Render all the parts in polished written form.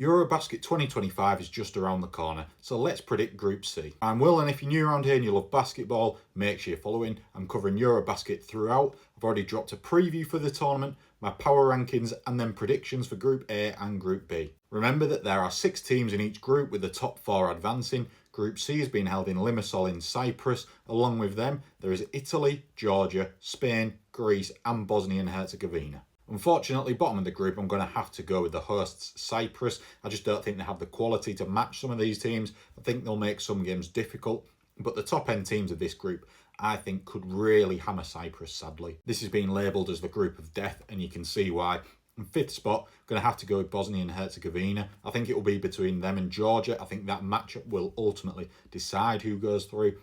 EuroBasket 2025 is just around the corner, so let's predict Group C. I'm Will, and if you're new around here and you love basketball, make sure you're following. I'm covering EuroBasket throughout. I've already dropped a preview for the tournament, my power rankings, and then predictions for Group A and Group B. Remember that there are 6 teams in each group, with the top 4 advancing. Group C is being held in Limassol in Cyprus. Along with them, there is Italy, Georgia, Spain, Greece, and Bosnia and Herzegovina. Unfortunately, bottom of the group, I'm going to have to go with the hosts, Cyprus. I just don't think they have the quality to match some of these teams. I think they'll make some games difficult, but the top end teams of this group, I think, could really hammer Cyprus, sadly. This is being labelled as the group of death, and you can see why. In 5th spot, I'm going to have to go with Bosnia and Herzegovina. I think it will be between them and Georgia. I think that matchup will ultimately decide who goes through.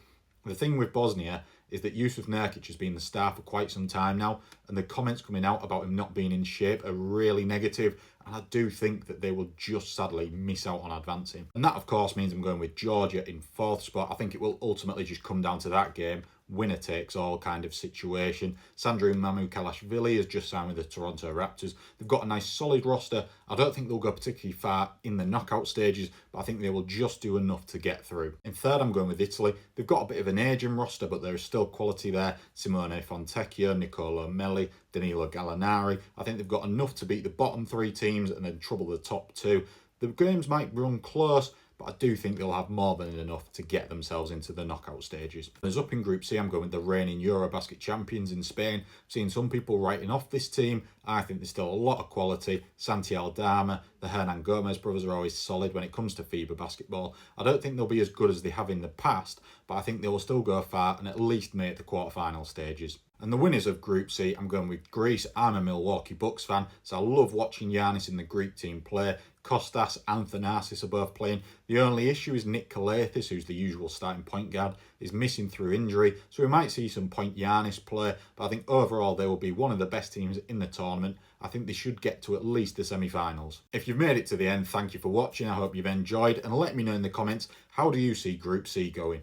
The thing with Bosnia is that Yusuf Nurkic has been the star for quite some time now, and the comments coming out about him not being in shape are really negative, and I do think that they will just sadly miss out on advancing. And that, of course, means I'm going with Georgia in 4th spot. I think it will ultimately just come down to that game, winner takes all kind of situation. Sandro Mamukelashvili has just signed with the Toronto Raptors. They've got a nice solid roster. I don't think they'll go particularly far in the knockout stages, but I think they will just do enough to get through. In 3rd, I'm going with Italy. They've got a bit of an aging roster, but there is still quality there. Simone Fontecchio, Nicolo Melli, Danilo Gallinari. I think they've got enough to beat the bottom 3 teams and then trouble the top 2. The games might run close, but I do think they'll have more than enough to get themselves into the knockout stages. As up in Group C, I'm going with the reigning EuroBasket champions in Spain. I've seen some people writing off this team. I think there's still a lot of quality. Santi Aldama, the Hernan Gomez brothers are always solid when it comes to FIBA basketball. I don't think they'll be as good as they have in the past, but I think they will still go far and at least make the quarterfinal stages. And the winners of Group C, I'm going with Greece. I'm a Milwaukee Bucks fan, so I love watching Giannis and the Greek team play. Kostas and Thanasis are both playing. The only issue is Nick Kalathis, who's the usual starting point guard, is missing through injury, so we might see some point Giannis play, but I think overall they will be one of the best teams in the tournament. I think they should get to at least the semi-finals. If you've made it to the end, thank you for watching. I hope you've enjoyed, and let me know in the comments, how do you see Group C going?